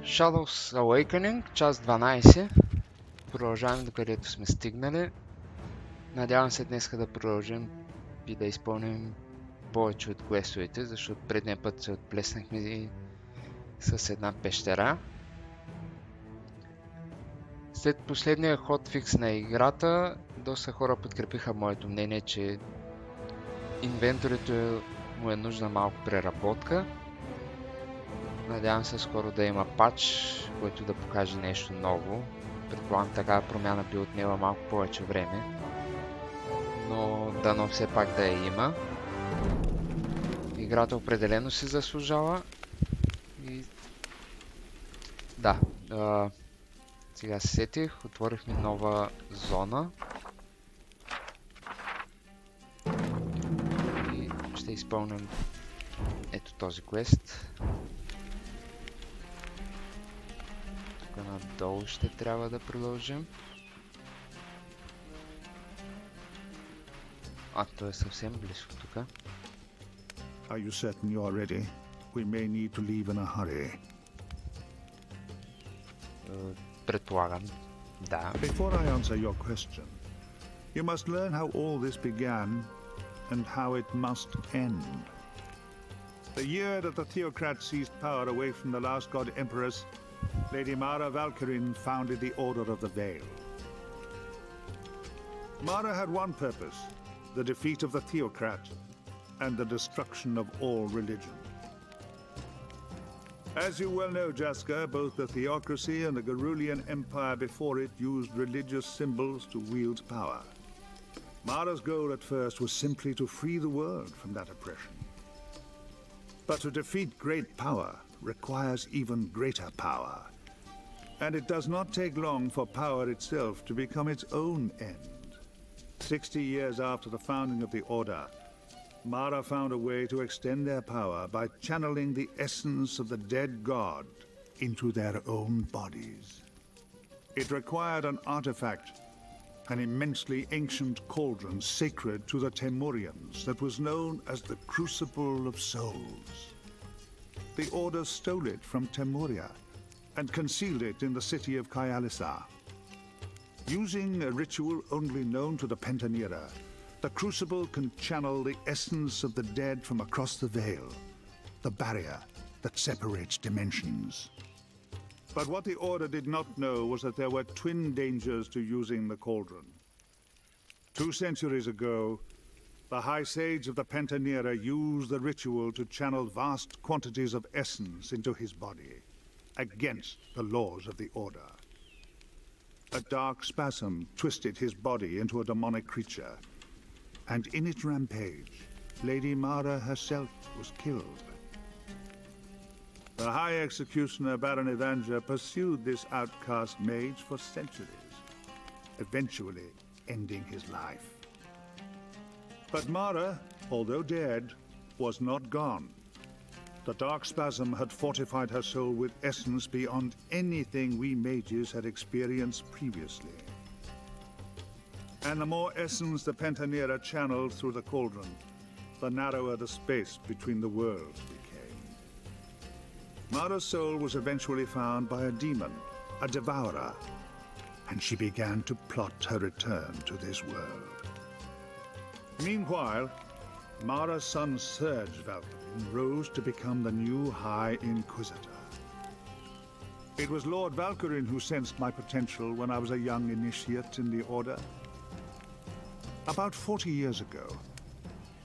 Shadows Awakening, част 12. Продължаваме докъдето сме стигнали. Надявам се днес да продължим и да изпълним повече от квестовете, защото предния път се отплеснахме с една пещера. След последния хотфикс на играта, доста хора подкрепиха моето мнение, че инвенторито му е нужна малко преработка. Надявам се скоро да има пач, който да покаже нещо ново. Предполагам, такава промяна би отнела малко повече време, но дано все пак да я има. Играта определено си заслужава и да, сега се сетих, отворихме нова зона и ще изпълним ето този квест. Тук надолу ще трябва да продължим. То е съвсем близко тук. Are you certain you are ready? We may need to leave in a hurry. Предполагам, да. Before I answer your question, you must learn how all this began and how it must end. The year that the Theocrats seized power away from the last god empress, Lady Mara Valkyrin founded the Order of the Veil. Mara had one purpose, the defeat of the Theocrat and the destruction of all religion. As you well know, Jaska, both the Theocracy and the Gerulian Empire before it used religious symbols to wield power. Mara's goal at first was simply to free the world from that oppression. But to defeat great power requires even greater power. And it does not take long for power itself to become its own end. 60 years after the founding of the Order, Mara found a way to extend their power by channeling the essence of the dead god into their own bodies. It required an artifact, an immensely ancient cauldron sacred to the Temurians that was known as the Crucible of Souls. The Order stole it from Temuria and concealed it in the city of Kyalisa. Using a ritual only known to the Pentanera, the Crucible can channel the essence of the dead from across the veil, the barrier that separates dimensions. But what the Order did not know was that there were twin dangers to using the cauldron. 2 centuries ago, the High Sage of the Pentanera used the ritual to channel vast quantities of essence into his body, against the laws of the Order. A dark spasm twisted his body into a demonic creature, and in its rampage, Lady Mara herself was killed. The High Executioner Baron Evangel pursued this outcast mage for centuries, eventually ending his life. But Mara, although dead, was not gone. The dark spasm had fortified her soul with essence beyond anything we mages had experienced previously. And the more essence the Pentanera channeled through the cauldron, the narrower the space between the worlds became. Mara's soul was eventually found by a demon, a devourer, and she began to plot her return to this world. Meanwhile, Mara's son Serge Valkyrin rose to become the new High Inquisitor. It was Lord Valkyrin who sensed my potential when I was a young initiate in the Order. About 40 years ago,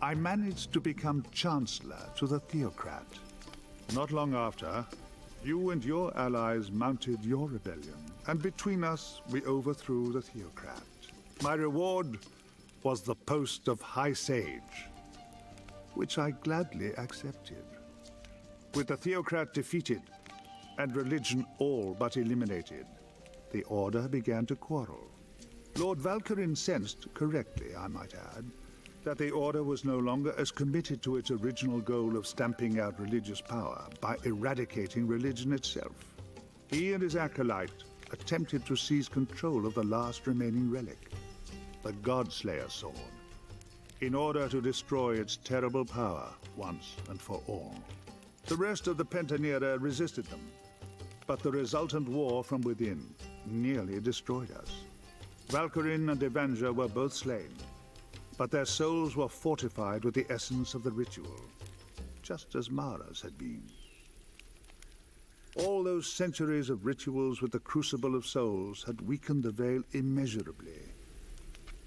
I managed to become Chancellor to the Theocrat. Not long after, you and your allies mounted your rebellion, and between us, we overthrew the Theocrat. My reward was the post of High Sage, which I gladly accepted. With the Theocrat defeated, and religion all but eliminated, the Order began to quarrel. Lord Valkyrin sensed, correctly I might add, that the Order was no longer as committed to its original goal of stamping out religious power by eradicating religion itself. He and his acolyte attempted to seize control of the last remaining relic, the Godslayer sword, in order to destroy its terrible power once and for all. The rest of the Pentanera resisted them, but the resultant war from within nearly destroyed us. Valkyrin and Avenger were both slain, but their souls were fortified with the essence of the ritual, just as Mara's had been. All those centuries of rituals with the Crucible of Souls had weakened the Veil immeasurably,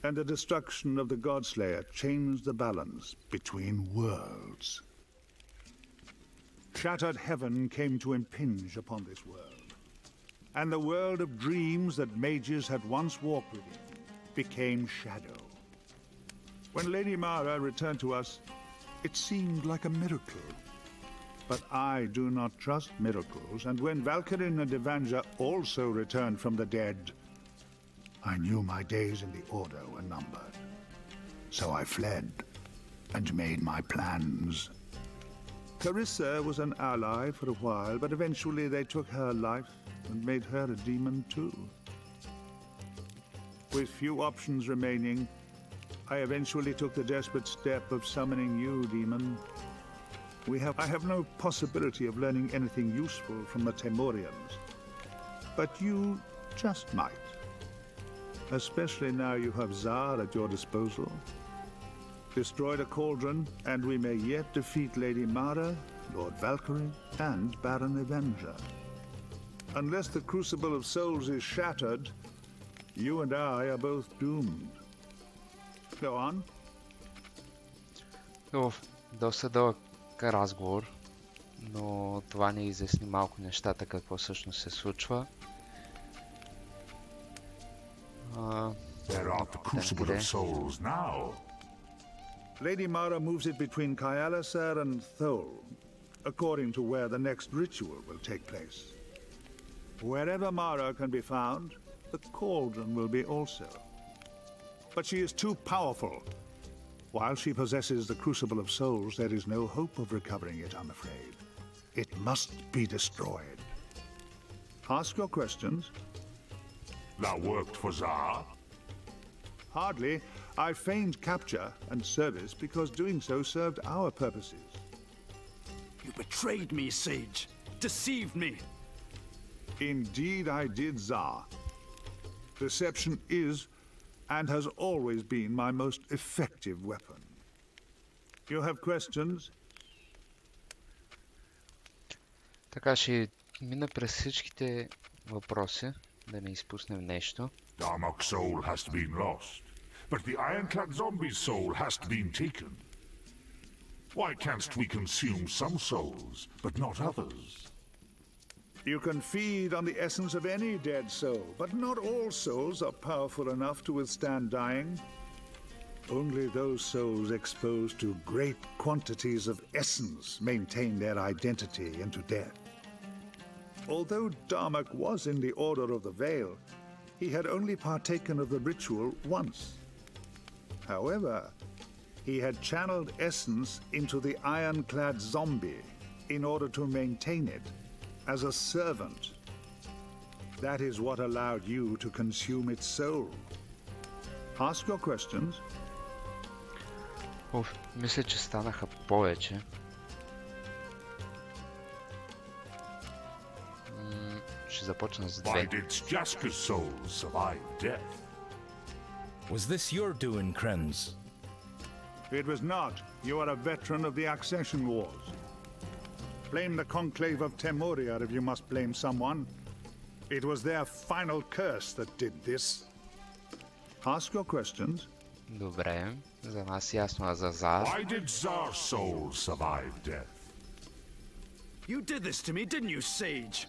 and the destruction of the Godslayer changed the balance between worlds. Shattered heaven came to impinge upon this world, and the world of dreams that mages had once walked within became shadow. When Lady Mara returned to us, it seemed like a miracle. But I do not trust miracles, and when Valkyrin and Avenger also returned from the dead, I knew my days in the Order were numbered. So I fled and made my plans. Carissa was an ally for a while, but eventually they took her life and made her a demon too. With few options remaining, I eventually took the desperate step of summoning you, demon. I have no possibility of learning anything useful from the Temurians, but you just might. Especially now you have Tsar at your disposal. Destroy the cauldron, and we may yet defeat Lady Mara, Lord Valkyrie, and Baron Avenger. Unless the Crucible of Souls is shattered, you and I are both doomed. Go on. Доста дълъг разговор, но това ни изясни малко нещата, какво всъщност се случва. Where are the Crucible of Souls now? Lady Mara moves it between Kyalisar and Thol, according to where the next ritual will take place. Wherever Mara can be found, the cauldron will be also. But she is too powerful. While she possesses the Crucible of Souls, there is no hope of recovering it, I'm afraid. It must be destroyed. Ask your questions. Thou worked for Tsar? Hardly. I feigned capture and service because doing so served our purposes. You betrayed me, Sage. Deceived me. Indeed I did, Tsar. Deception is and has always been my most effective weapon. You have questions? Така ще мина през всичките въпроси, да не изпуснем нещо. Darmok's soul has been lost, but the ironclad zombie's soul has been taken. Why canst we consume some souls, but not others? You can feed on the essence of any dead soul, but not all souls are powerful enough to withstand dying. Only those souls exposed to great quantities of essence maintain their identity into death. Although Darmok was in the Order of the Veil, he had only partaken of the ritual once. However, he had channeled essence into the ironclad zombie in order to maintain it as a servant. That is what allowed you to consume its soul. Ask your questions. Мисля, че станаха повече. Ще започна с Why две. did Jaska's soul survive death? Was this your doing, Krenz? It was not. You are a veteran of the Accession Wars. Blame the Conclave of Temuria if you must blame someone. It was their final curse that did this. Ask your questions. Добре, за нас ясно, а за Зар? Why did Tsar's soul survive death? You did this to me, didn't you, Sage?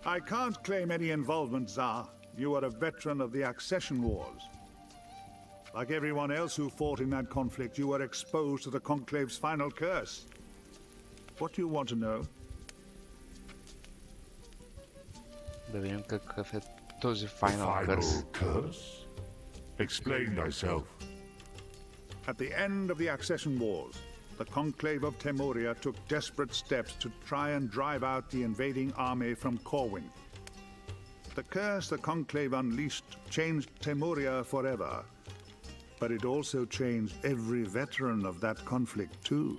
I can't claim any involvement, Tsar. You are a veteran of the Accession Wars. Like everyone else who fought in that conflict, you were exposed to the Conclave's final curse. What do you want to know? Да видим какъв е този The Final Curse. curse? Explain thyself. At the end of the Accession Wars, the Conclave of Temuria took desperate steps to try and drive out the invading army from Corwin. The curse the Conclave unleashed changed Temuria forever, but it also changed every veteran of that conflict too.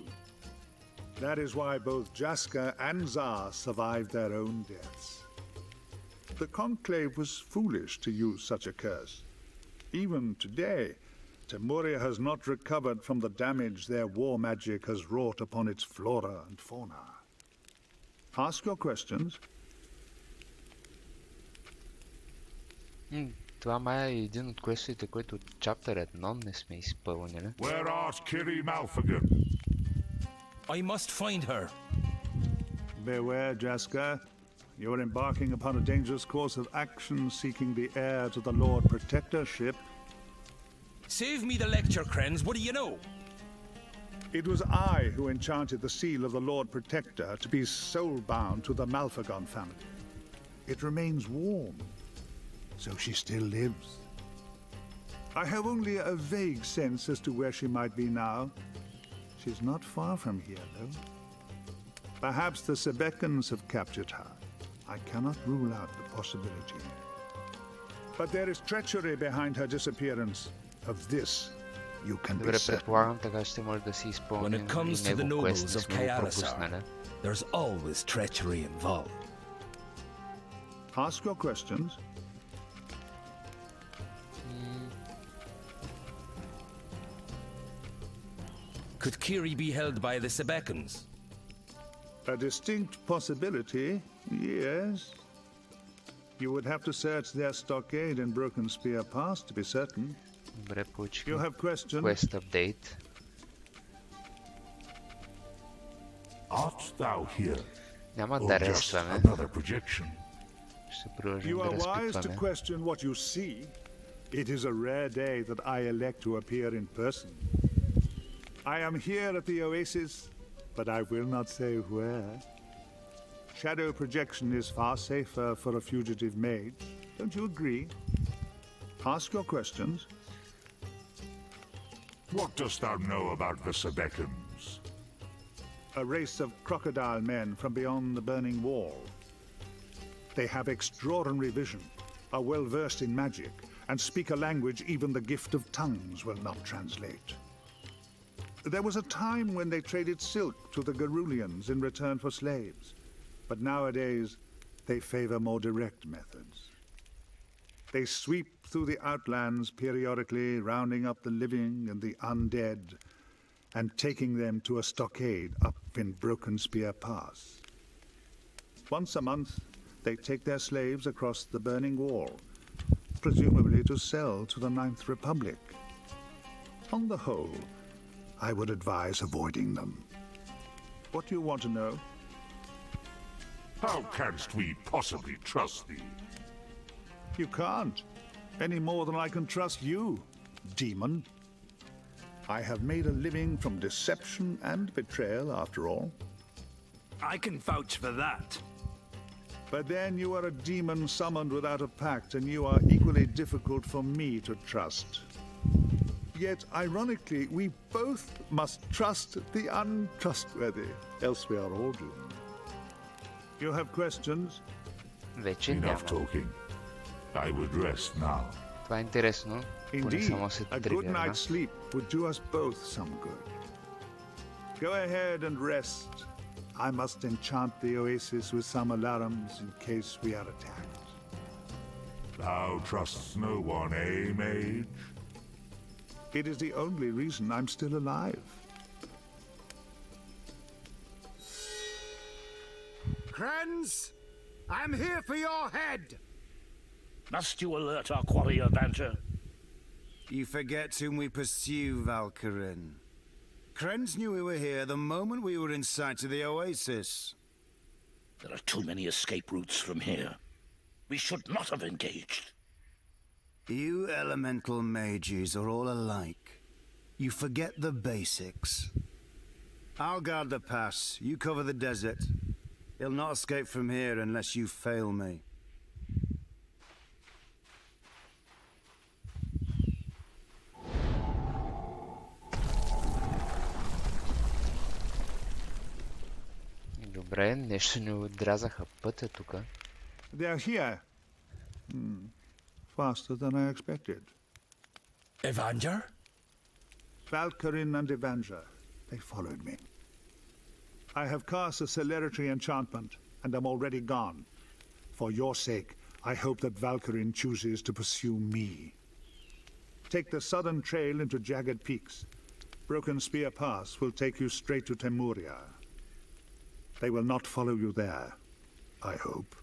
That is why both Jaska and Zar survived their own deaths. The Conclave was foolish to use such a curse. Even today, Temuria has not recovered from the damage their war magic has wrought upon its flora and fauna. Ask your questions. Това май е един от квестовете, който от Chapter 1 не сме изпълнили. Where art Kiri Malphagan? I must find her. Beware, Jaska. You are embarking upon a dangerous course of action seeking the heir to the Lord Protectorship. Save me the lecture, Krenz. What do you know? It was I who enchanted the seal of the Lord Protector to be soul-bound to the Malphagon family. It remains warm, so she still lives. I have only a vague sense as to where she might be now. She's not far from here, though. Perhaps the Sebekans have captured her. I cannot rule out the possibility. But there is treachery behind her disappearance. Of this, you can be Добре, certain. предполагам, така ще може да си When изпълним it comes и to the него квест, nobles не of сме го Kayalisar, пропуснали. there's always treachery involved. Ask your questions. Could Kiri be held by the Sebekans? A distinct possibility, yes. You would have to search their stockade in Broken Spear Pass to be certain. Добре, You получихме have questions? quest update. Art thou here? Няма Or да just рестваме. another projection? Ще продължим You да are wise to разпитваме. question what you see. It is a rare day that I elect to appear in person. I am here at the Oasis, but I will not say where. Shadow projection is far safer for a fugitive mage. Don't you agree? Ask your questions. What dost thou know about the Sebekans? A race of crocodile men from beyond the burning wall. They have extraordinary vision, are well versed in magic, and speak a language even the gift of tongues will not translate. There was a time when they traded silk to the Garulians in return for slaves, but nowadays they favor more direct methods. They sweep through the outlands periodically, rounding up the living and the undead, and taking them to a stockade up in Broken Spear Pass. Once a month, they take their slaves across the burning wall, presumably to sell to the Ninth Republic. On the whole, I would advise avoiding them. What do you want to know? How canst we possibly trust thee? You can't, any more than I can trust you, demon. I have made a living from deception and betrayal, after all. I can vouch for that. But then you are a demon summoned without a pact, and you are equally difficult for me to trust. Yet, ironically, we both must trust the untrustworthy, else we are all doomed. You have questions? Вече Enough няма. talking. I would rest now. Това е интересно. Поне Indeed, само се a good тригърна. night's sleep would do us both some good. Go ahead and rest. I must enchant the oasis with some alarms in case we are attacked. Thou trusts no one, eh, mage? It is the only reason I'm still alive. Krenz, I'm here for your head. Must you alert our quarry avenger? You forget whom we pursue, Valkyrin. Krenz knew we were here the moment we were in sight of the oasis. There are too many escape routes from here. We should not have engaged. You elemental mages are all alike. You forget the basics. I'll guard the pass. You cover the desert. He'll not escape from here unless you fail me. Добре, нещо ни отрязаха пътя тука. They're here. Faster than I expected. Evanger? Valkyrin and Evanger. They followed me. I have cast a celerity enchantment, and am already gone. For your sake, I hope that Valkyrin chooses to pursue me. Take the southern trail into Jagged Peaks. Broken Spear Pass will take you straight to Temuria. They will not follow you there, I hope.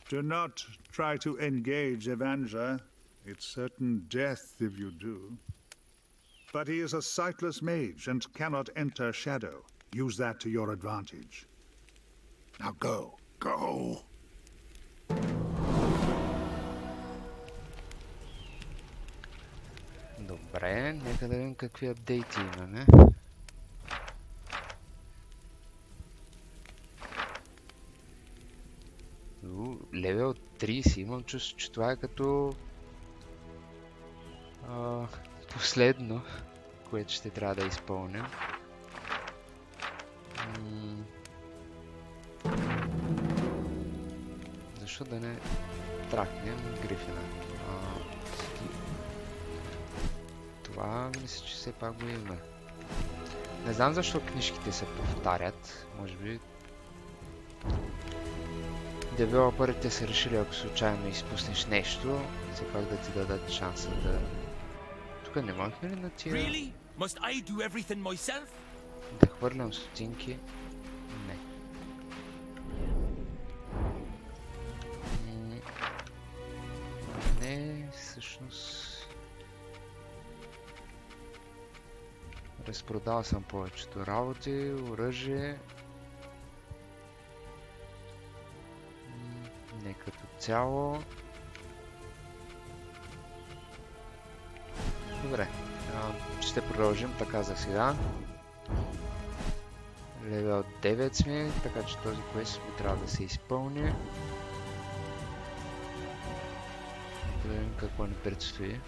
Do not try to engage Evanger. It's certain death if you do. But he is a sightless mage and cannot enter shadow. Use that to your advantage. Now go. Go! Добре, нека да видим какви апдейти имаме. Левел 30, имам чувство, че това е като последно, което ще трябва да изпълня. Защо да не тракнем Грифина? Това мисля, че все пак го има. Не знам защо книжките се повтарят. Може би девелоперите са решили, ако случайно изпуснеш нещо, все пак да ти дадат шанса да... Тук не можехме ли на тия... Да хвърлям стотинки? Не. Не, всъщност... Разпродал съм повечето работи, оръжие. Не като цяло. Добре, ще продължим така за сега. Левел 9 сме, така че този квест ми трябва да се изпълни. Да видим какво ни предстои.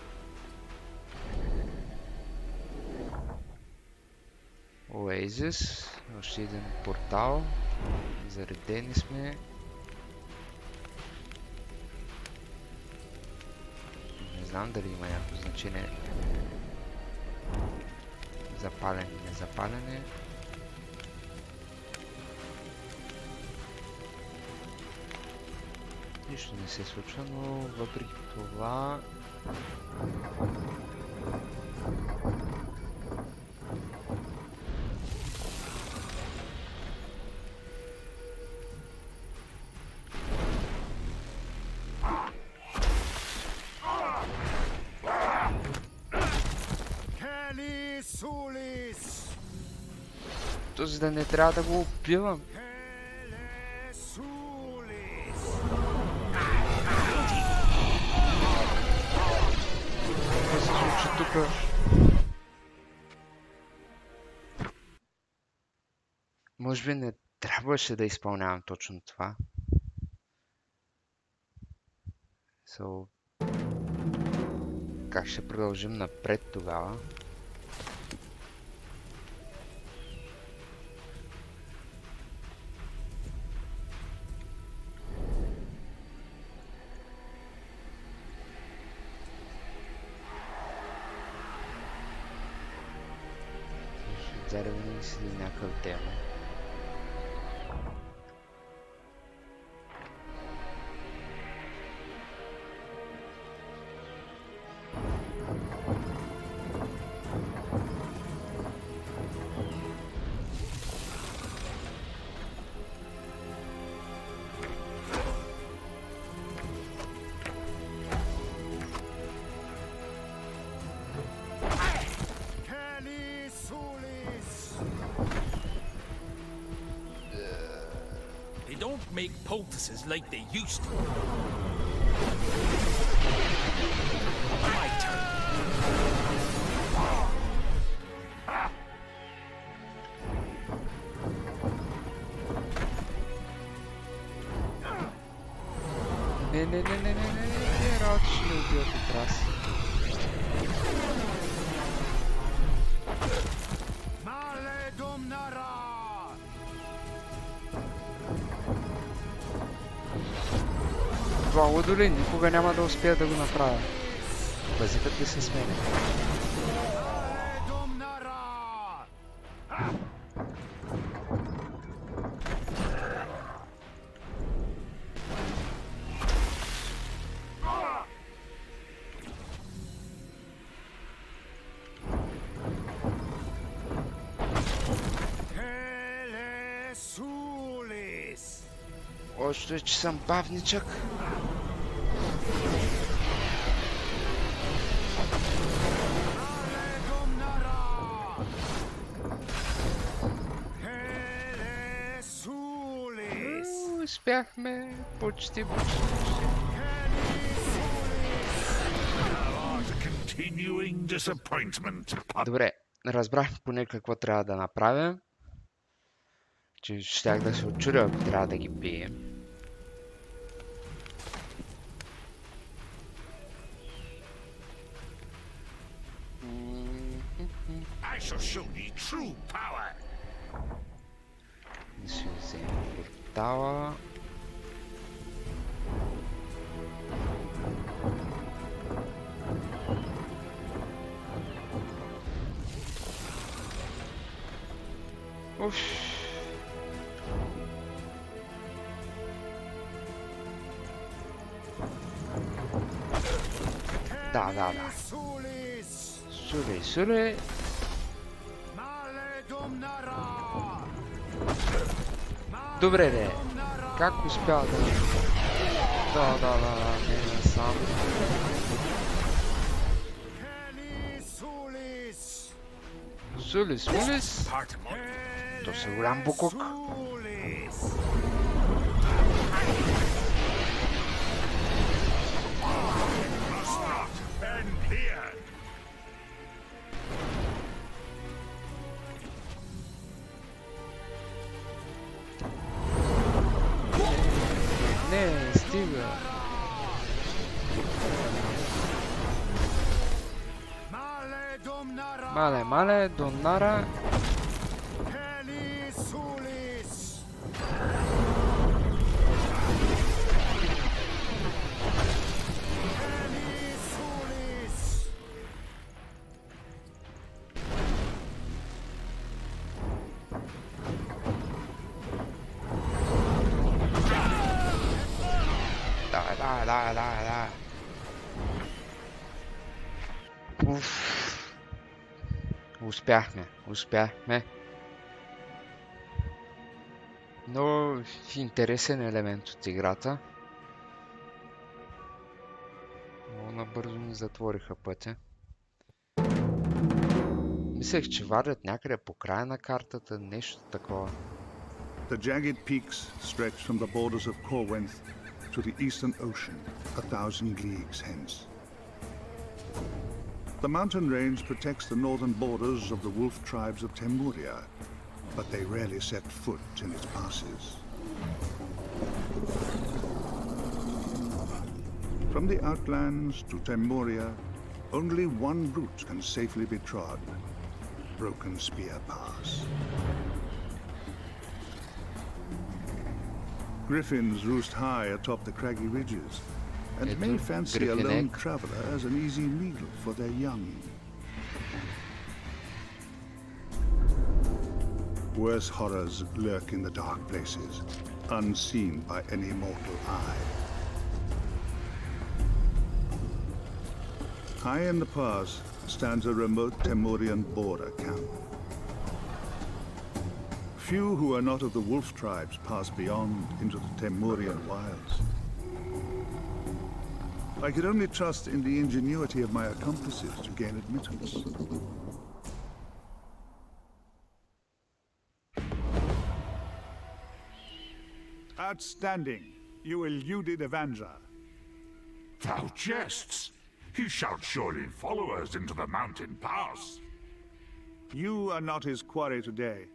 Oasis, още един портал. Заредени сме. Не знам дали има някакво значение. Запалене, незапалене. Нищо не се случва, но въпреки това... За да не трябва да го убивам. Какво се случи тук? Може би не трябваше да изпълнявам точно това. Как ще продължим напред тогава? Заревни си някакъв демо. Make poultices like they used to. My turn. Не, работа ще ме убият от раз. Това лудо ли? Никога няма да успея да го направя. Базикът ли се сменя? Лошото е, че съм бавничък. Успяхме. Почти. Continuing disappointment. Добре, разбрах поне какво трябва да направя. Че щях да се отчудя, ако трябва да ги бием. I shall show thee true power. Да си вземем портала. Уф. Да. Суле. Добре, де. Как успя да... Да, не сам. Сулис. То си голям букук. Не, стига. Мале, Донара. Да. Уф. Успяхме. Но интересен елемент от играта. Много набързо ни затвориха пътя. Мислех, че вадят някъде по края на картата, нещо такова. The jagged peaks stretch from the borders of Corwinth to the eastern ocean, 1,000 leagues hence. The mountain range protects the northern borders of the wolf tribes of Temuria, but they rarely set foot in its passes. From the outlands to Temuria, only one route can safely be trod: Broken Spear Pass. Griffins roost high atop the craggy ridges, and may fancy a lone traveler as an easy meal for their young. Worse horrors lurk in the dark places, unseen by any mortal eye. High in the pass stands a remote Temurian border camp. Few who are not of the wolf tribes pass beyond into the Temurian wilds. I could only trust in the ingenuity of my accomplices to gain admittance. Outstanding. You eluded Evandra. Thou jests. He shall surely follow us into the mountain pass. You are not his quarry today.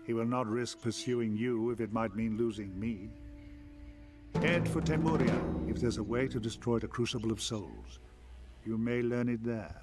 He will not risk pursuing you if it might mean losing me. Head for Temuria if there's a way to destroy the Crucible of Souls. You may learn it there.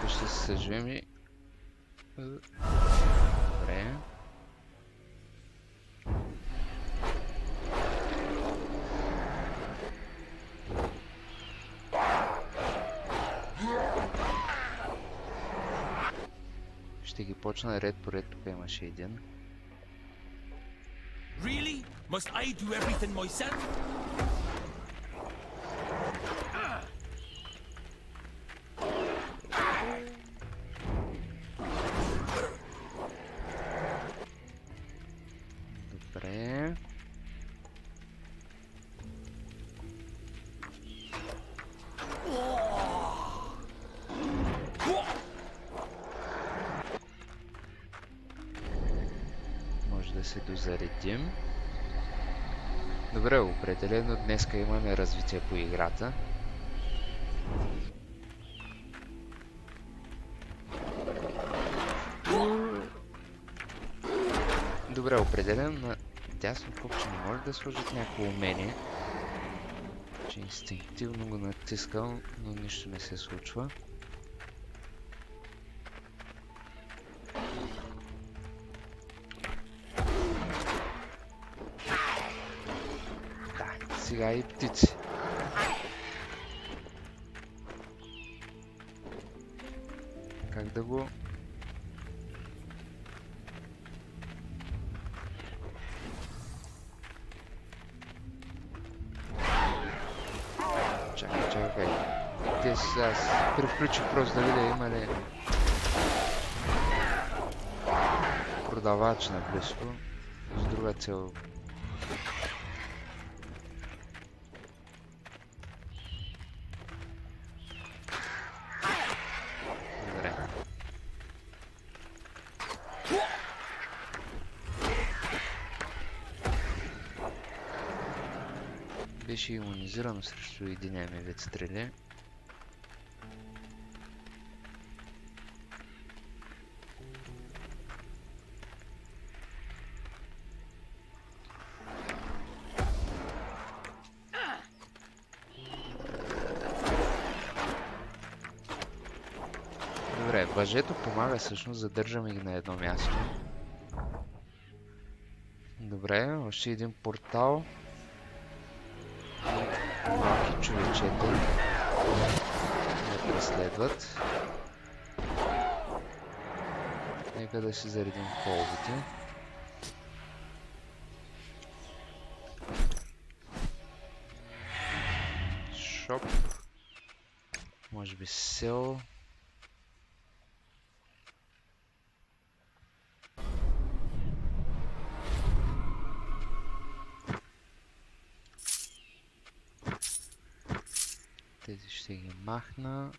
Тук ще се съживим и... Добре. Ще ги почна ред по ред, тук имаше един. Really? Must I do everything myself? Добре. Може да се дозаредим. Добре, определено днеска имаме развитие по играта. Добре, определено на дясно копче не може да сложат някакво умение. Че инстинктивно го натискам, но нищо не се случва. Да, сега и птици. Как да го... Чакай. Те сега превключих просто да видя има ли продавач наблизко с друга цел. Добре. Беше имунизирано срещу единия ми вид стрели. Добре, въжето помага всъщност, задържаме ги на едно място. Добре, още един портал. Малки човечета ме преследват. Нека да си заредим колбите. Шоп. Може би сел. Тези ще ги махна.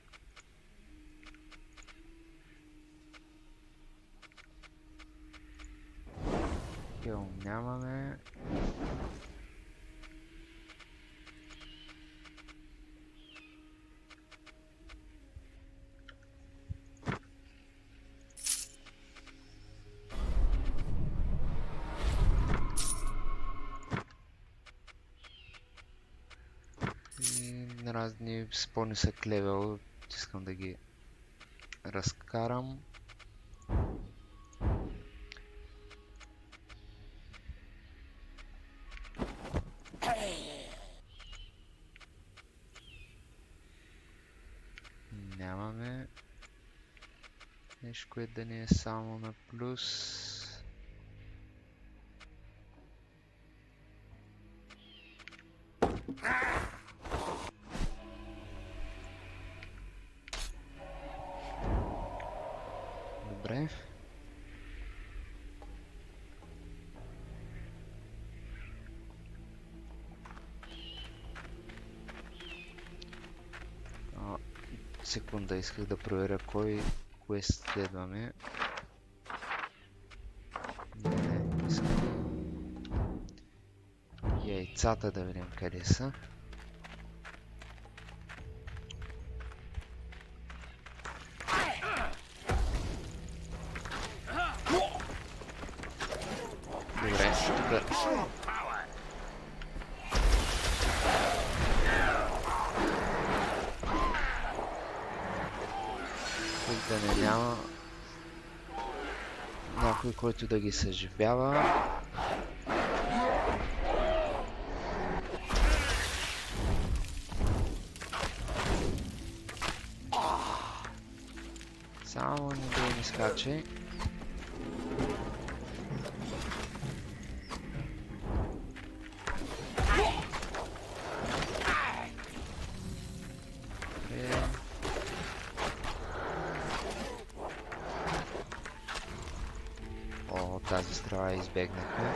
Хел нямаме. На разни с по-нисък левел искам да ги разкарам. Нямаме нещо, което да ни е само на плюс. Добре. Секунда, исках да проверя кой квест следваме. Не, искам яйцата да видим къде са. Добре, тук. Пък да не няма някой, който да ги съживява. Само не да ми скачи. О, тази стрела избегнахме.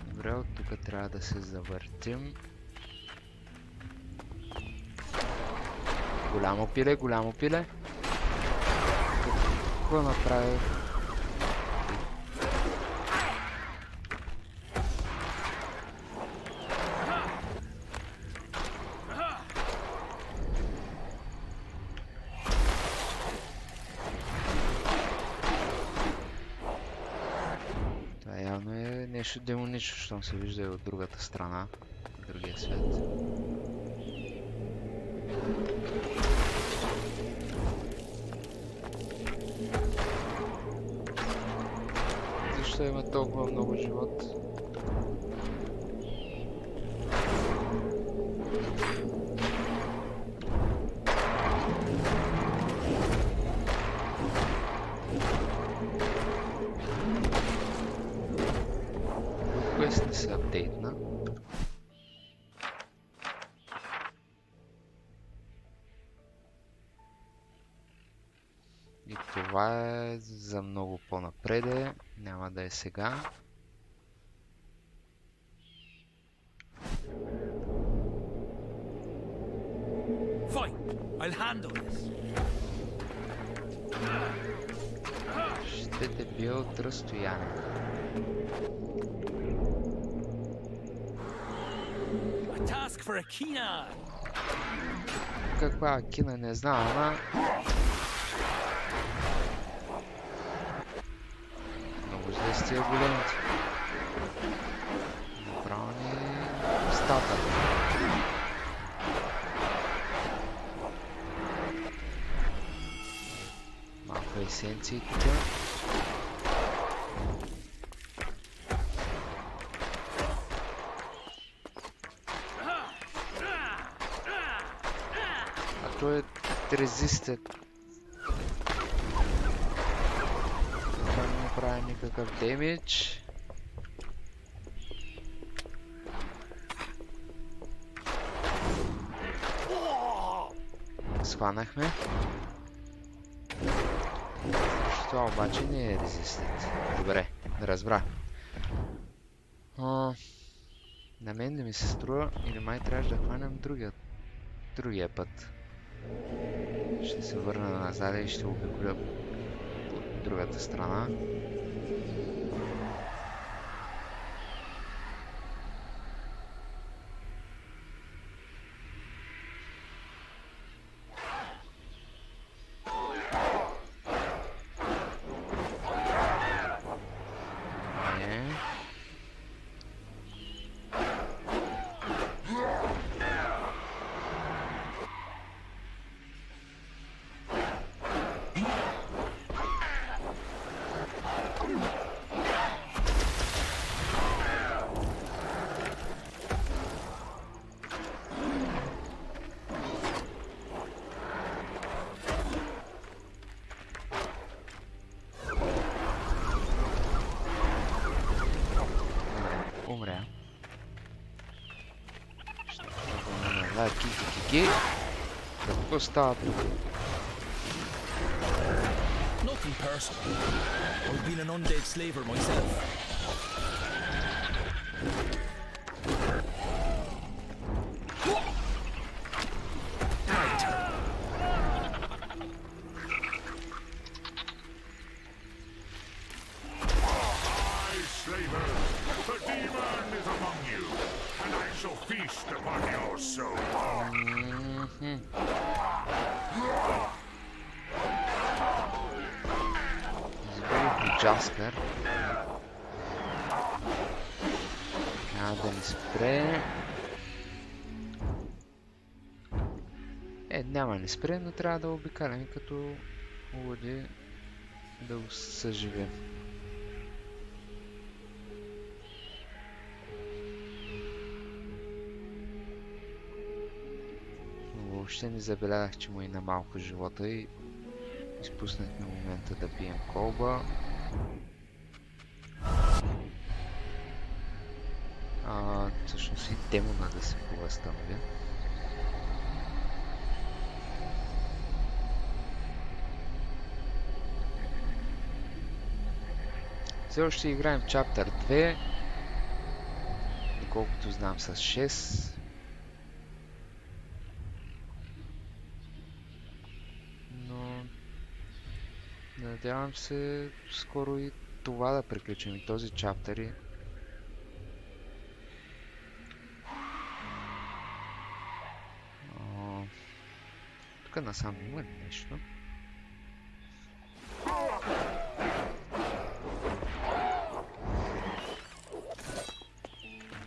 Добре, от тук трябва да се завъртим. Голямо пиле, голямо пиле. Какво направих? Това явно е нещо демонично, щом се вижда и от другата страна, другия свят. Защо има толкова много живот? Quest не се апдейтна. И това е за много по-напреде. Няма да е сега. Fine, I'll handle this. Ще те бия от разстояние. A task for Akina. Каква Акина не знам, ама... Много зле с тия големите. Направо ни стата. Малко есенции тук. А той е резистент. Това не прави никакъв демидж. Схванахме. Това обаче не е резистент. Добре, разбрах. На мен да ми се струва или май трябваше да хванем другия път. Ще се върна назад и ще обиколя от другата страна. Умря. Кики. Какво става тук? Nothing personal. I've been an undead slaver myself. Джаскър. Няма да ни спре. Няма ни спре, но трябва да обикаляме като луди да го съживим. Въобще не забелязах, че му е на малко живота и изпуснахме момента да пием колба. Всъщност и демона да се повъзстановя. Все още играем Chapter 2, доколкото знам с 6. Но надявам се скоро и това да приключим, и този чаптер. Тук насам има ли нещо?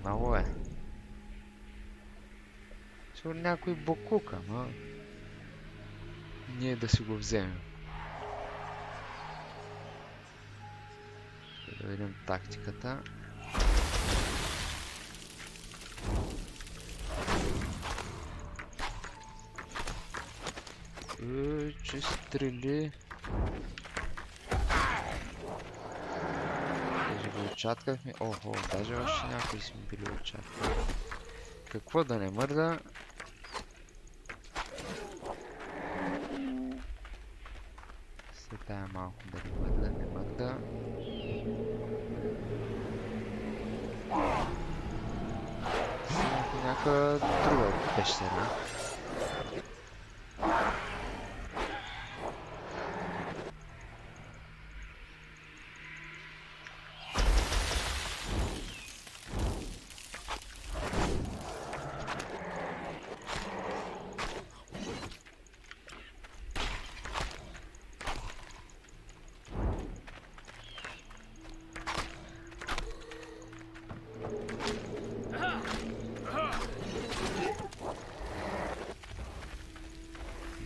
Мало е. Сигурно някой бокук, ама ние да си го вземем. Да видим тактиката. Че стрели. Даже го очаткахме. Охо, даже още някои сме били очаткани. Какво да не мърда? След тая малко да не мърда, не мърда. Сега някаква друга пещера.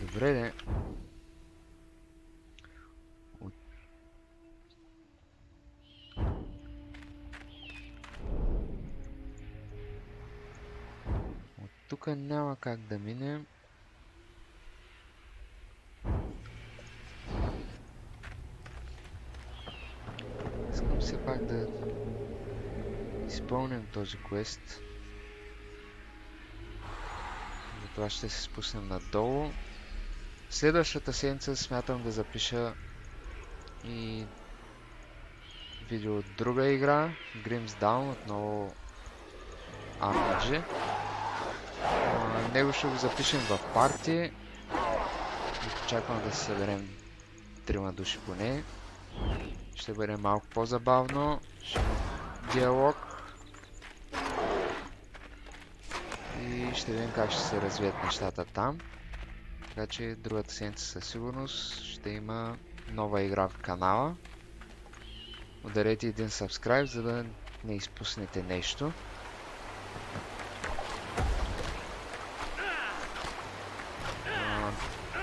Добре, де. От тук няма как да минем. Искам все пак да изпълним този квест. Затова ще се спуснем надолу. Следващата седмица смятам да запиша и видео от друга игра, Grim's Dawn, отново RPG. Него ще го запишем в парти. Очаквам да се съберем 3 души поне. Ще бъде малко по-забавно. Ще има диалог. И ще видим как ще се развият нещата там. Така че другата седмица със сигурност ще има нова игра в канала. Ударете един subscribe, за да не изпуснете нещо.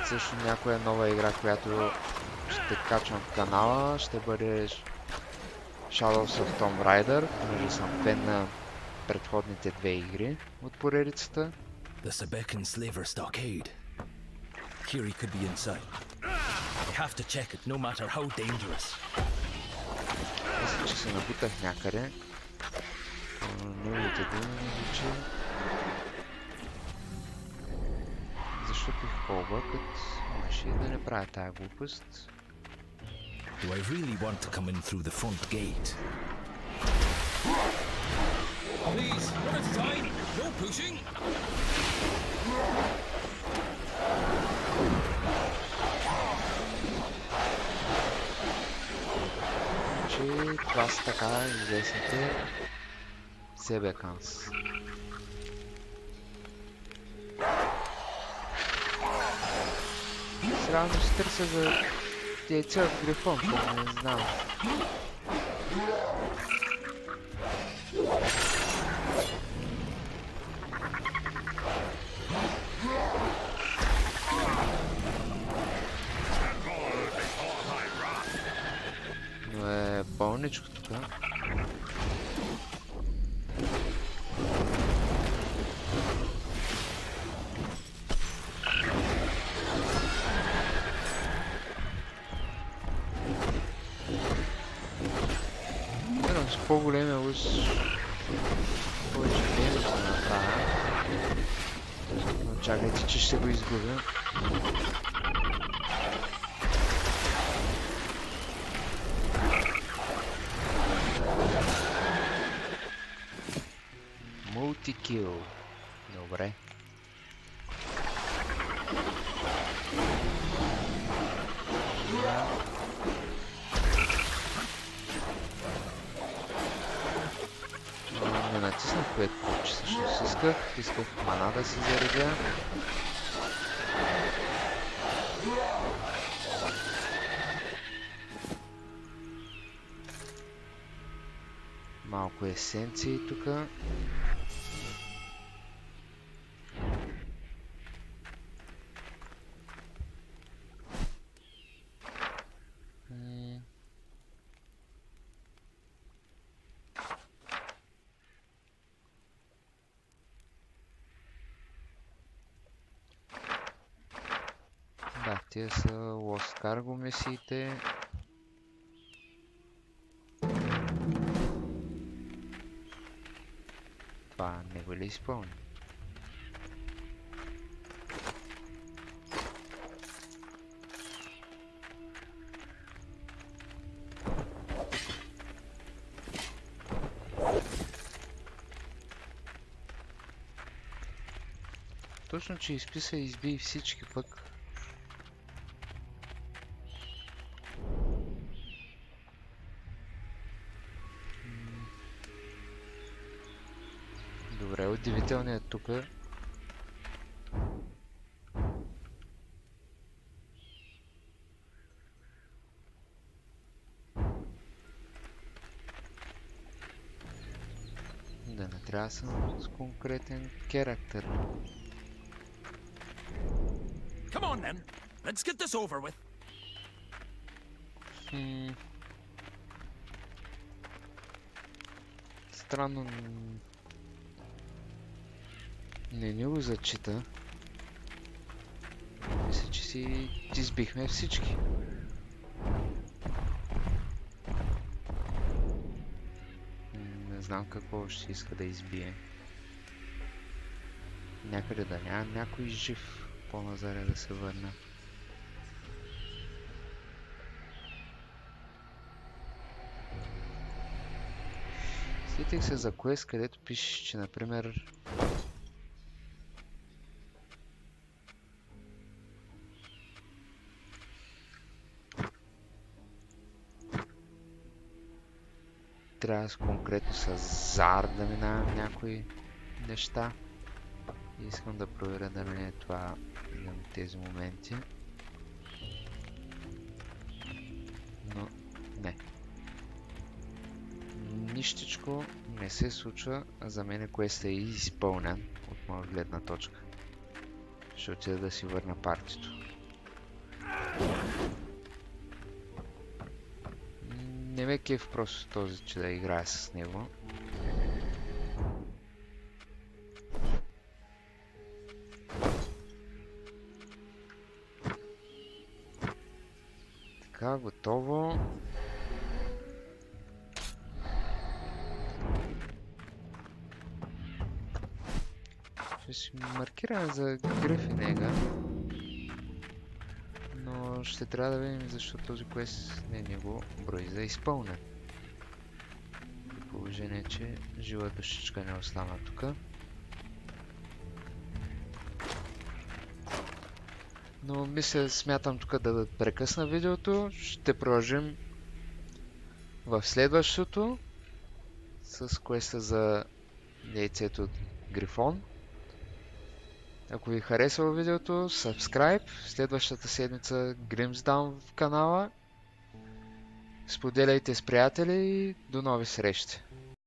Също някоя нова игра, която ще качвам в канала, ще бъде Shadows of Tomb Raider, понеже съм фен на предходните 2 игри от поредицата. The Sabecan slaver stockade. Kiri could be inside. I have to check it, no matter how dangerous. Мисля, че се набутах някъде. Неговите думи ми звучи. Защо пих колба, като можеше да не правя тая глупост? Do I really want to come in through the front gate? Please, one at a time, no pushing. Че това са така известните Себеканс. Сега ще търся за яйце от грифон, не знам. Но е пълничко тук. С по-големия лъж повече време ще направя. Но чакайте, че ще го изгубя. Мултикил. Добре. Не натиснах което че всъщност исках мана да си заредя. Малко есенции тук. Да, тия са Lost Cargo мисиите. Това не го ли изпълни? Точно, че изписа и изби всички пък. Добре, удивителният тук. Да, не трябва да съм с конкретен характер. Come on then. Let's get this over with. Странно. Не ни го зачита. Мисля, че си избихме всички. Не знам какво ще иска да избие. Някъде да няма някой жив по-назаре да се върна. Сетих се за квест, където пише, че например трябва конкретно с зар да минавам някои неща. И искам да проверя дали е това на тези моменти. Но не. Нищичко не се случва, а за мен квестът е изпълнен от моя гледна точка. Ще отида да си върна партито. Не ме кеф просто този, че да играя с него. Така, готово. Ще си маркираме за Грифинега. Но ще трябва да видим защо този квест не го брои за изпълнен. При положение, че жива душичка не остана тук. Но мисля, смятам тук да прекъсна видеото. Ще продължим в следващото с квеста за яйцето от Грифон. Ако ви харесва видеото, subscribe. Следващата седмица Grimsdown в канала Споделяйте с приятели и до нови срещи!